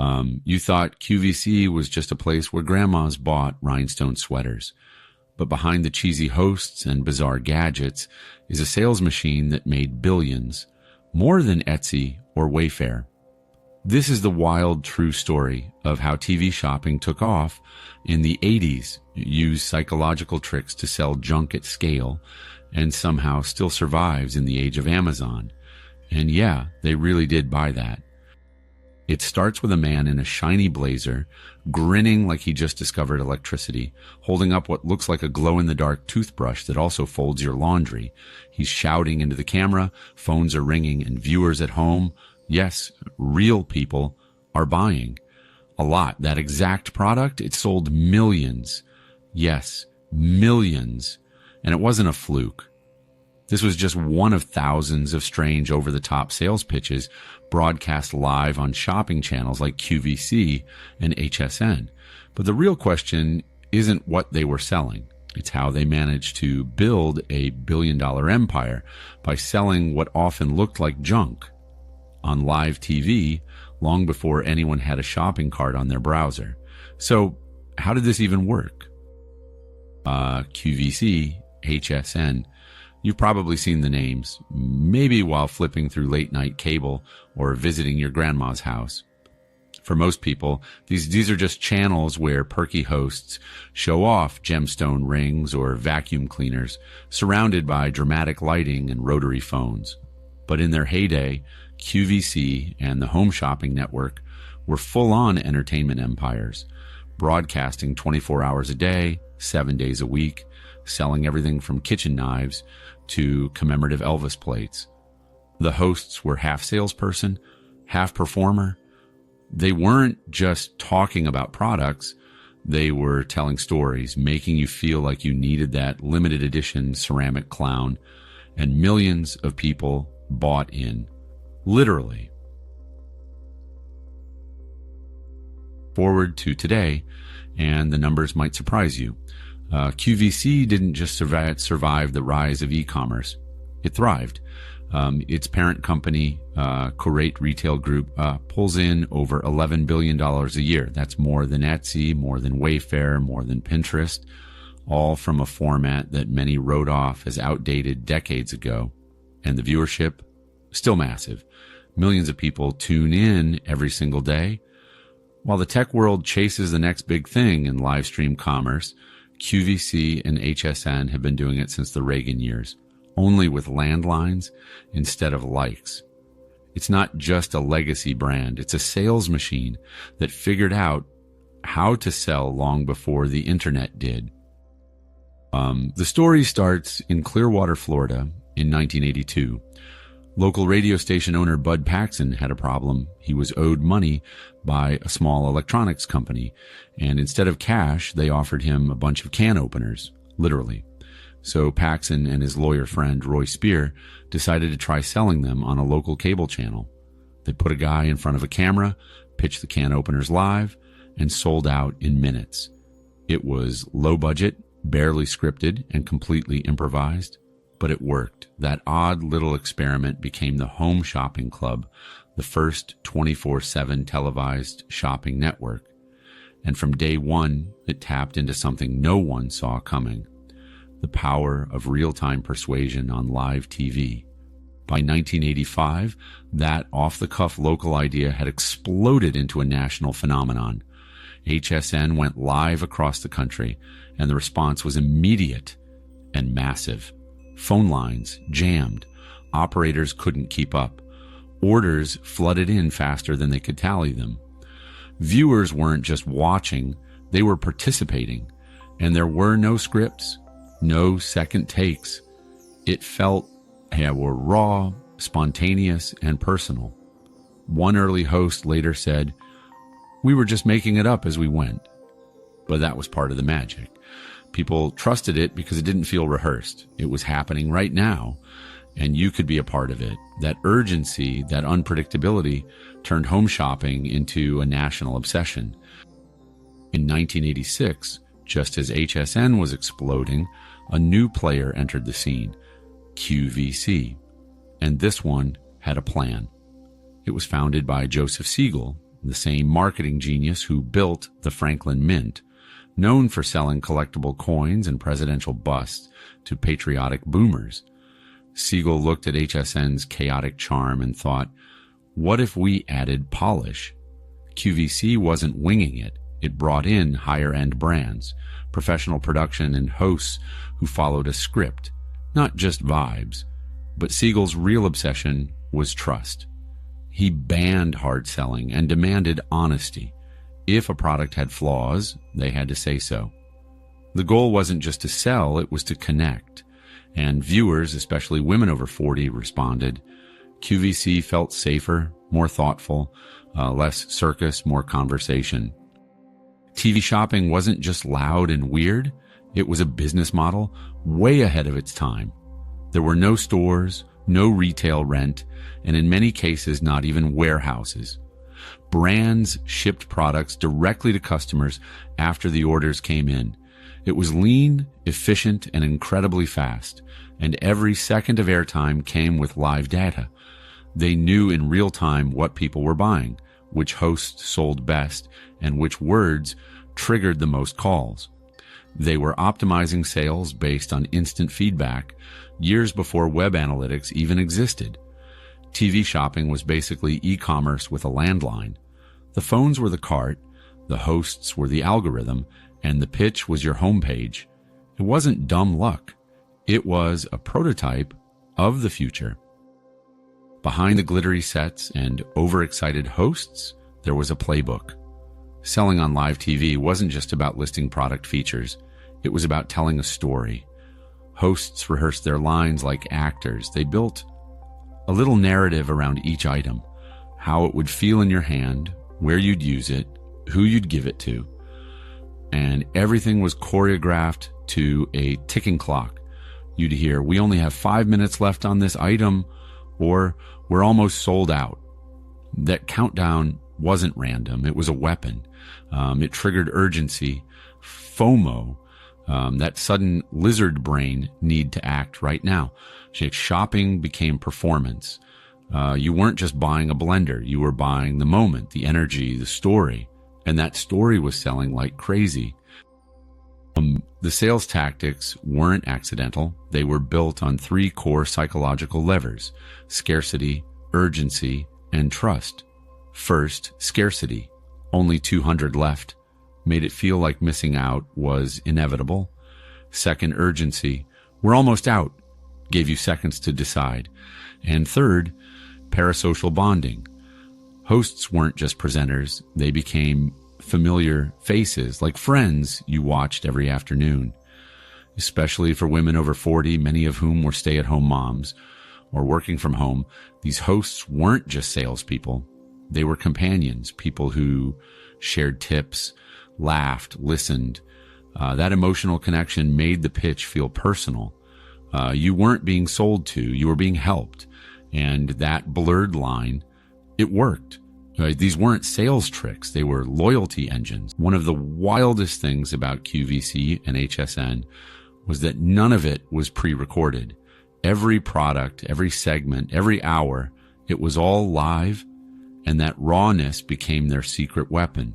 You thought QVC was just a place where grandmas bought rhinestone sweaters. But behind the cheesy hosts and bizarre gadgets is a sales machine that made billions, more than Etsy or Wayfair. This is the wild, true story of how TV shopping took off in the 80s, used psychological tricks to sell junk at scale, and somehow still survives in the age of Amazon. And yeah, they really did buy that. It starts with a man in a shiny blazer, grinning like he just discovered electricity, holding up what looks like a glow-in-the-dark toothbrush that also folds your laundry. He's shouting into the camera, phones are ringing, and viewers at home, yes, real people, are buying. A lot. That exact product, it sold millions. Yes, millions. And it wasn't a fluke. This was just one of thousands of strange over-the-top sales pitches broadcast live on shopping channels like QVC and HSN. But the real question isn't what they were selling. It's how they managed to build a billion-dollar empire by selling what often looked like junk on live TV long before anyone had a shopping cart on their browser. So how did this even work? QVC, HSN. You've probably seen the names, maybe while flipping through late-night cable or visiting your grandma's house. For most people, these are just channels where perky hosts show off gemstone rings or vacuum cleaners, surrounded by dramatic lighting and rotary phones. But in their heyday, QVC and the Home Shopping Network were full-on entertainment empires, broadcasting 24 hours a day, 7 days a week, selling everything from kitchen knives to commemorative Elvis plates. The hosts were half salesperson, half performer. They weren't just talking about products. They were telling stories, making you feel like you needed that limited edition ceramic clown, and millions of people bought in. Literally. Forward to today, and the numbers might surprise you. QVC didn't just survive the rise of e-commerce. It thrived. Its parent company, Qurate Retail Group, pulls in over $11 billion a year. That's more than Etsy, more than Wayfair, more than Pinterest, all from a format that many wrote off as outdated decades ago. And the viewership, still massive. Millions of people tune in every single day. While the tech world chases the next big thing in live stream commerce, QVC and HSN have been doing it since the Reagan years, only with landlines instead of likes. It's not just a legacy brand, it's a sales machine that figured out how to sell long before the internet did. The story starts in Clearwater, Florida in 1982. Local radio station owner Bud Paxson had a problem. He was owed money by a small electronics company, and instead of cash, they offered him a bunch of can openers, literally. So Paxson and his lawyer friend Roy Spear decided to try selling them on a local cable channel. They put a guy in front of a camera, pitched the can openers live, and sold out in minutes. It was low budget, barely scripted, and completely improvised. But it worked. That odd little experiment became the Home Shopping Club, the first 24/7 televised shopping network. And from day one, it tapped into something no one saw coming: the power of real-time persuasion on live TV. By 1985, that off-the-cuff local idea had exploded into a national phenomenon. HSN went live across the country, and the response was immediate and massive. Phone lines jammed. Operators couldn't keep up. Orders flooded in faster than they could tally them. Viewers weren't just watching, they were participating. And there were no scripts, no second takes. It felt were raw, spontaneous, and personal. One early host later said, "We were just making it up as we went." But that was part of the magic. People trusted it because it didn't feel rehearsed. It was happening right now, and you could be a part of it. That urgency, that unpredictability, turned home shopping into a national obsession. In 1986, just as HSN was exploding, a new player entered the scene, QVC. And this one had a plan. It was founded by Joseph Siegel, the same marketing genius who built the Franklin Mint, known for selling collectible coins and presidential busts to patriotic boomers. Siegel looked at HSN's chaotic charm and thought, what if we added polish? QVC wasn't winging it. It brought in higher-end brands, professional production, and hosts who followed a script, not just vibes. But Siegel's real obsession was trust. He banned hard selling and demanded honesty. If a product had flaws, they had to say so. The goal wasn't just to sell, it was to connect. And viewers, especially women over 40, responded. QVC felt safer, more thoughtful, less circus, more conversation. TV shopping wasn't just loud and weird. It was a business model way ahead of its time. There were no stores, no retail rent, and in many cases, not even warehouses. Brands shipped products directly to customers after the orders came in. It was lean, efficient, and incredibly fast, and every second of airtime came with live data. They knew in real time what people were buying, which hosts sold best, and which words triggered the most calls. They were optimizing sales based on instant feedback years before web analytics even existed. TV shopping was basically e-commerce with a landline. The phones were the cart, the hosts were the algorithm, and the pitch was your homepage. It wasn't dumb luck. It was a prototype of the future. Behind the glittery sets and overexcited hosts, there was a playbook. Selling on live TV wasn't just about listing product features. It was about telling a story. Hosts rehearsed their lines like actors. They built a little narrative around each item, how it would feel in your hand, where you'd use it, who you'd give it to. And everything was choreographed to a ticking clock. You'd hear, we only have 5 minutes left on this item, or we're almost sold out. That countdown wasn't random. It was a weapon. It triggered urgency, FOMO, that sudden lizard brain need to act right now. Shopping became performance. You weren't just buying a blender. You were buying the moment, the energy, the story. And that story was selling like crazy. The sales tactics weren't accidental. They were built on 3 core psychological levers: scarcity, urgency, and trust. First, scarcity. Only 200 left. Made it feel like missing out was inevitable. Second, urgency. We're almost out. Gave you seconds to decide. And third, parasocial bonding. Hosts weren't just presenters. They became familiar faces, like friends you watched every afternoon. Especially for women over 40, many of whom were stay-at-home moms or working from home, these hosts weren't just salespeople. They were companions, people who shared tips, laughed, listened. That emotional connection made the pitch feel personal. You weren't being sold to, you were being helped. And that blurred line, it worked. These weren't sales tricks, they were loyalty engines. One of the wildest things about QVC and HSN was that none of it was pre-recorded. Every product, every segment, every hour, it was all live, and that rawness became their secret weapon.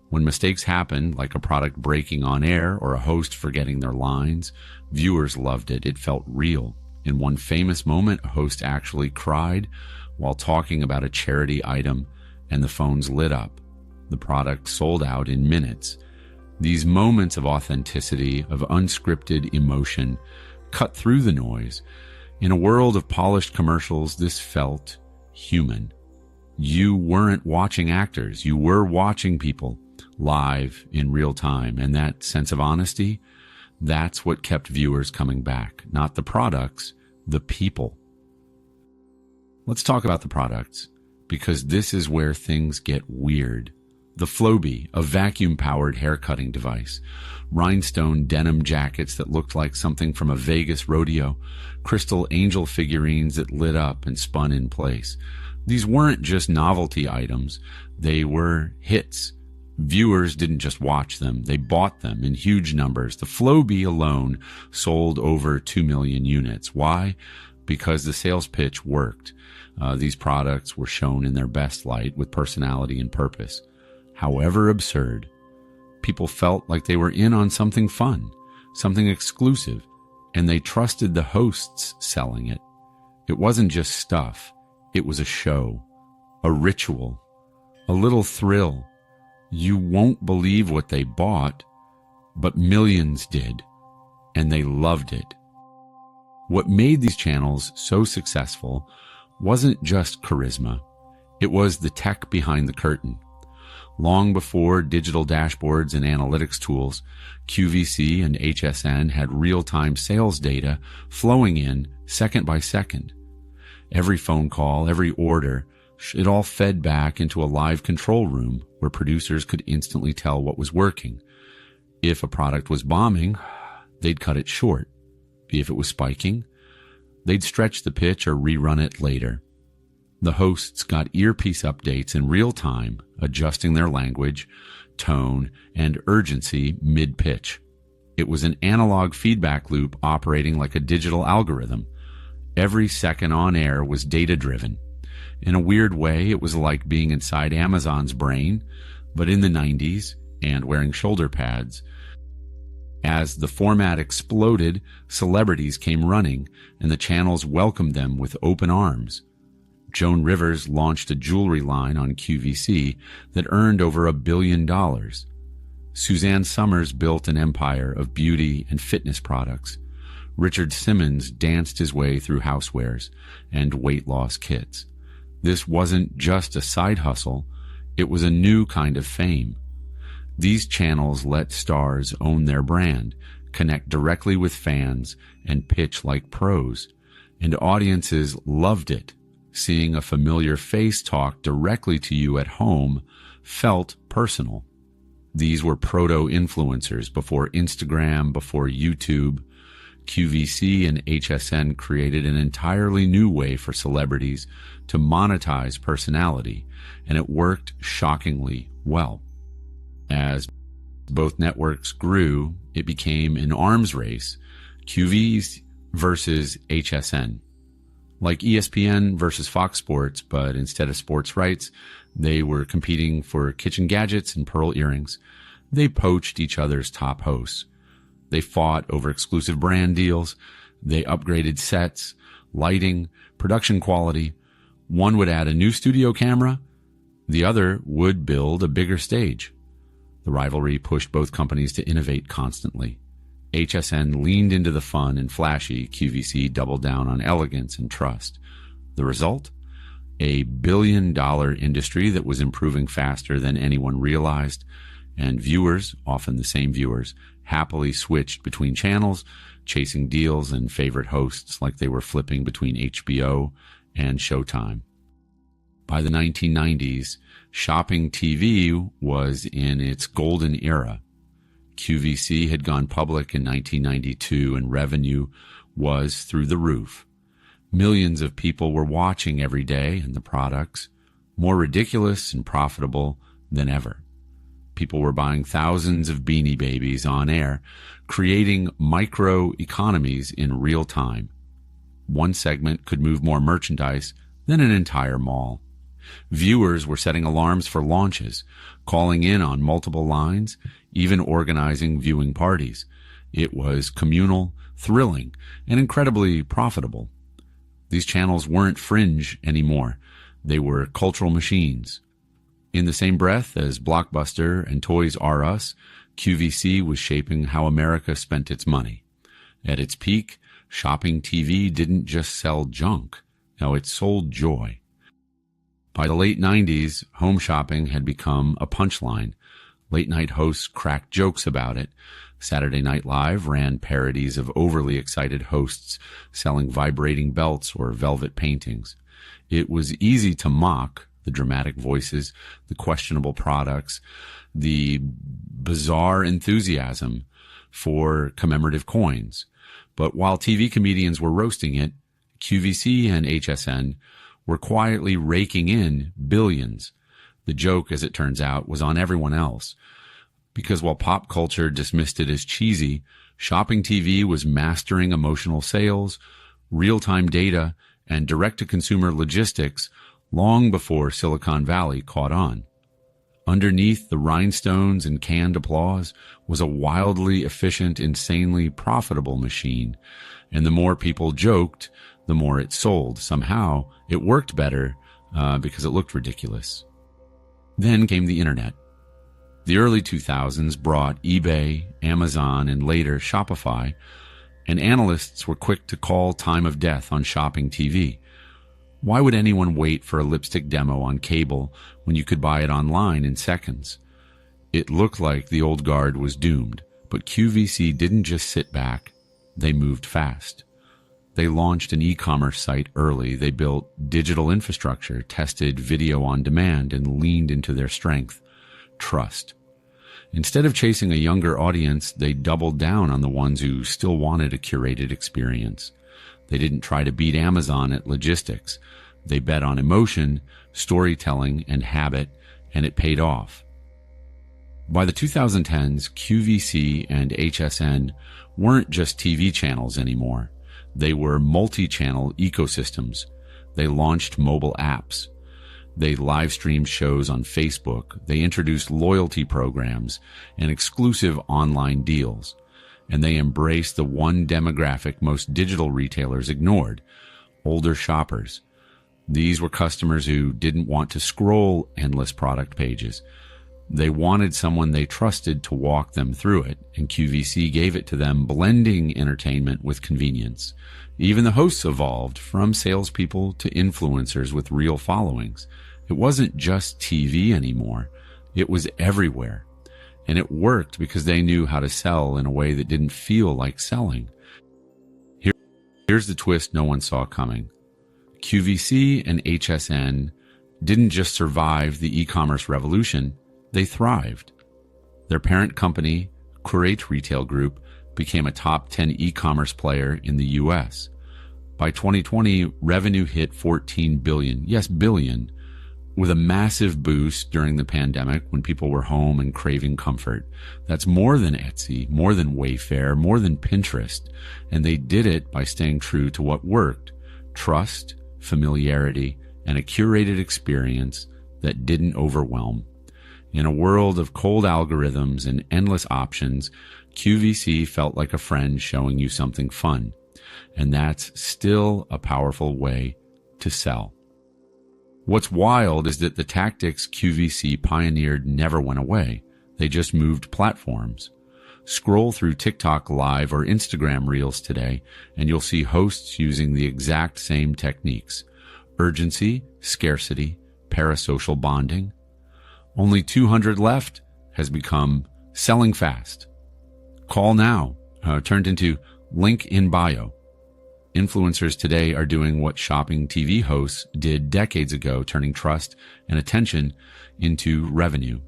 When mistakes happened, like a product breaking on air or a host forgetting their lines, viewers loved it. It felt real. In one famous moment, a host actually cried while talking about a charity item, and the phones lit up. The product sold out in minutes. These moments of authenticity, of unscripted emotion, cut through the noise. In a world of polished commercials, this felt human. You weren't watching actors. You were watching people live in real time. And that sense of honesty, that's what kept viewers coming back. Not the products, the people. Let's talk about the products, because this is where things get weird. The Flowbee, a vacuum-powered hair-cutting device. Rhinestone denim jackets that looked like something from a Vegas rodeo. Crystal angel figurines that lit up and spun in place. These weren't just novelty items. They were hits. Viewers didn't just watch them. They bought them in huge numbers. The Flowbee alone sold over 2 million units. Why? because the sales pitch worked. These products were shown in their best light with personality and purpose. However absurd, people felt like they were in on something fun, something exclusive, and they trusted the hosts selling it. It wasn't just stuff. It was a show, a ritual, a little thrill. You won't believe what they bought, but millions did, and they loved it. What made these channels so successful wasn't just charisma. It was the tech behind the curtain. Long before digital dashboards and analytics tools, QVC and HSN had real-time sales data flowing in second by second. Every phone call, every order, it all fed back into a live control room where producers could instantly tell what was working. If a product was bombing, they'd cut it short. If it was spiking, they'd stretch the pitch or rerun it later. The hosts got earpiece updates in real time, adjusting their language, tone, and urgency mid-pitch. It was an analog feedback loop operating like a digital algorithm. Every second on air was data-driven. In a weird way, it was like being inside Amazon's brain, but in the 90s and wearing shoulder pads. As the format exploded, celebrities came running, and the channels welcomed them with open arms. Joan Rivers launched a jewelry line on QVC that earned over $1 billion. Suzanne Summers built an empire of beauty and fitness products. Richard Simmons danced his way through housewares and weight loss kits. This wasn't just a side hustle, it was a new kind of fame. These channels let stars own their brand, connect directly with fans, and pitch like pros. And audiences loved it. Seeing a familiar face talk directly to you at home felt personal. These were proto-influencers before Instagram, before YouTube. QVC and HSN created an entirely new way for celebrities to monetize personality, and it worked shockingly well. As both networks grew, it became an arms race, QVC versus HSN. Like ESPN versus Fox Sports, but instead of sports rights, they were competing for kitchen gadgets and pearl earrings. They poached each other's top hosts. They fought over exclusive brand deals. They upgraded sets, lighting, production quality. One would add a new studio camera. The other would build a bigger stage. The rivalry pushed both companies to innovate constantly. HSN leaned into the fun and flashy. QVC doubled down on elegance and trust. The result? A billion-dollar industry that was improving faster than anyone realized, and viewers, often the same viewers, happily switched between channels, chasing deals and favorite hosts like they were flipping between HBO and Showtime. By the 1990s, shopping TV was in its golden era. QVC had gone public in 1992 and revenue was through the roof. Millions of people were watching every day, and the products, more ridiculous and profitable than ever. People were buying thousands of Beanie Babies on air, creating micro economies in real time. One segment could move more merchandise than an entire mall. Viewers were setting alarms for launches, calling in on multiple lines, even organizing viewing parties. It was communal, thrilling, and incredibly profitable. These channels weren't fringe anymore. They were cultural machines. In the same breath as Blockbuster and Toys R Us, QVC was shaping how America spent its money. At its peak, shopping TV didn't just sell junk. No, it sold joy. By the late 90s, home shopping had become a punchline. Late-night hosts cracked jokes about it. Saturday Night Live ran parodies of overly excited hosts selling vibrating belts or velvet paintings. It was easy to mock the dramatic voices, the questionable products, the bizarre enthusiasm for commemorative coins. But while TV comedians were roasting it, QVC and HSN were quietly raking in billions. The joke, as it turns out, was on everyone else. Because while pop culture dismissed it as cheesy, shopping TV was mastering emotional sales, real-time data, and direct-to-consumer logistics long before Silicon Valley caught on. Underneath the rhinestones and canned applause was a wildly efficient, insanely profitable machine, and the more people joked, the more it sold. Somehow, it worked better because it looked ridiculous. Then came the internet. The early 2000s brought eBay, Amazon, and later Shopify, and analysts were quick to call time of death on shopping TV. Why would anyone wait for a lipstick demo on cable when you could buy it online in seconds? It looked like the old guard was doomed, but QVC didn't just sit back. They moved fast. They launched an e-commerce site early. They built digital infrastructure, tested video on demand, and leaned into their strength: trust. Instead of chasing a younger audience, they doubled down on the ones who still wanted a curated experience. They didn't try to beat Amazon at logistics. They bet on emotion, storytelling, and habit, and it paid off. By the 2010s, QVC and HSN weren't just TV channels anymore. They were multi-channel ecosystems. They launched mobile apps. They live-streamed shows on Facebook. They introduced loyalty programs and exclusive online deals. And they embraced the one demographic most digital retailers ignored: older shoppers. These were customers who didn't want to scroll endless product pages. They wanted someone they trusted to walk them through it, and QVC gave it to them, blending entertainment with convenience. Even the hosts evolved from salespeople to influencers with real followings. It wasn't just TV anymore. It was everywhere. And it worked because they knew how to sell in a way that didn't feel like selling. Here's the twist no one saw coming. QVC and HSN didn't just survive the e-commerce revolution, they thrived. Their parent company, Qurate Retail Group, became a top 10 e-commerce player in the U.S. By 2020, revenue hit $14 billion. Yes, billion. With a massive boost during the pandemic when people were home and craving comfort. That's more than Etsy, more than Wayfair, more than Pinterest. And they did it by staying true to what worked: trust, familiarity, and a curated experience that didn't overwhelm. In a world of cold algorithms and endless options, QVC felt like a friend showing you something fun. And that's still a powerful way to sell. What's wild is that the tactics QVC pioneered never went away. They just moved platforms. Scroll through TikTok Live or Instagram Reels today, and you'll see hosts using the exact same techniques: urgency, scarcity, parasocial bonding. Only 200 left has become selling fast. Call now, turned into link in bio. Influencers today are doing what shopping TV hosts did decades ago, turning trust and attention into revenue.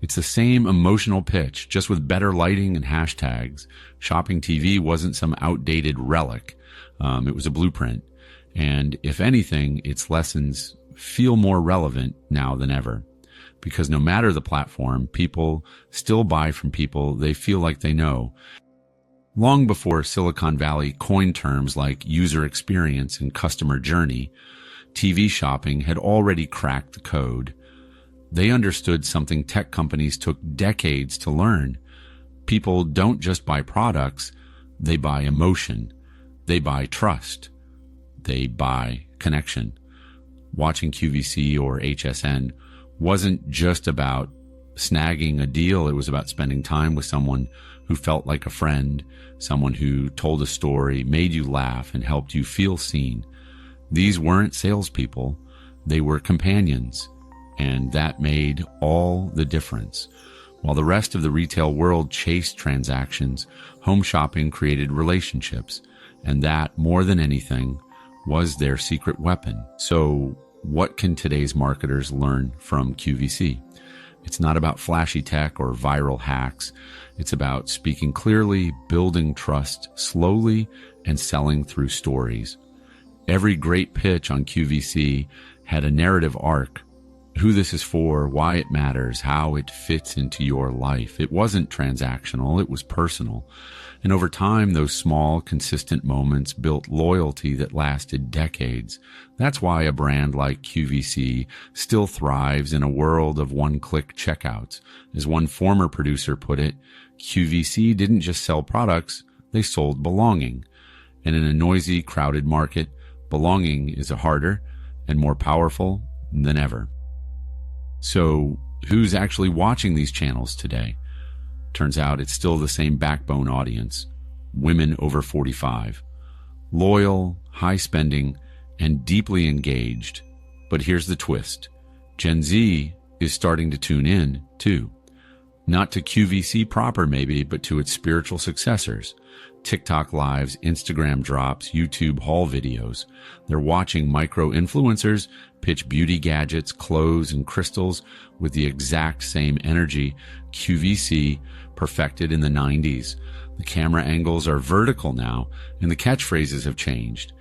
It's the same emotional pitch, just with better lighting and hashtags. Shopping TV wasn't some outdated relic. It was a blueprint. And if anything, its lessons feel more relevant now than ever. Because no matter the platform, people still buy from people they feel like they know. Long before Silicon Valley coined terms like user experience and customer journey, TV shopping had already cracked the code. They understood something tech companies took decades to learn. People don't just buy products, they buy emotion. They buy trust. They buy connection. Watching QVC or HSN wasn't just about snagging a deal. It was about spending time with someone who felt like a friend, someone who told a story, made you laugh, and helped you feel seen. These weren't salespeople. They were companions, and that made all the difference. While the rest of the retail world chased transactions, home shopping created relationships, and that, more than anything, was their secret weapon. So, what can today's marketers learn from QVC? It's not about flashy tech or viral hacks. It's about speaking clearly, building trust slowly, and selling through stories. Every great pitch on QVC had a narrative arc, who this is for, why it matters, how it fits into your life. It wasn't transactional, it was personal. And over time, those small, consistent moments built loyalty that lasted decades. That's why a brand like QVC still thrives in a world of one-click checkouts. As one former producer put it, QVC didn't just sell products, they sold belonging. And in a noisy, crowded market, belonging is harder and more powerful than ever. So, who's actually watching these channels today? Turns out it's still the same backbone audience, women over 45. Loyal, high spending, and deeply engaged. But here's the twist. Gen Z is starting to tune in, too. Not to QVC proper maybe, but to its spiritual successors. TikTok lives, Instagram drops, YouTube haul videos. They're watching micro-influencers pitch beauty gadgets, clothes, and crystals with the exact same energy QVC perfected in the 90s. The camera angles are vertical now, and the catchphrases have changed.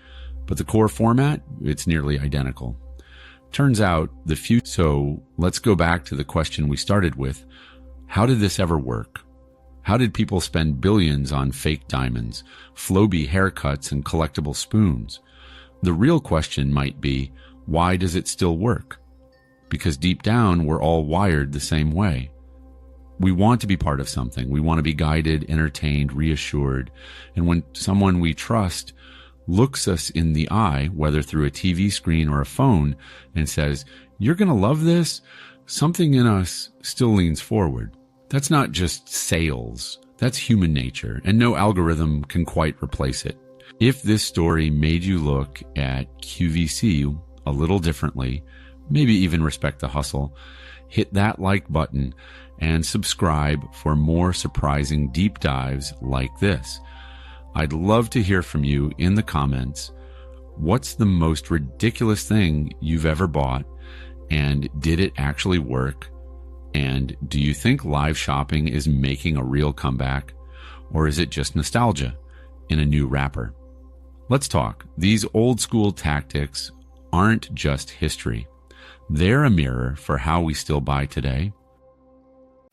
But the core format, it's nearly identical. Turns out the few. So let's go back to the question we started with. How did this ever work? How did people spend billions on fake diamonds, Flowbee haircuts, and collectible spoons? The real question might be, why does it still work? Because deep down, we're all wired the same way. We want to be part of something. We want to be guided, entertained, reassured. And when someone we trust looks us in the eye, whether through a TV screen or a phone, and says, "You're going to love this," something in us still leans forward. That's not just sales. That's human nature, and no algorithm can quite replace it. If this story made you look at QVC a little differently, maybe even respect the hustle, hit that like button and subscribe for more surprising deep dives like this. I'd love to hear from you in the comments. What's the most ridiculous thing you've ever bought? And did it actually work? And do you think live shopping is making a real comeback? Or is it just nostalgia in a new wrapper? Let's talk. These old school tactics aren't just history. They're a mirror for how we still buy today.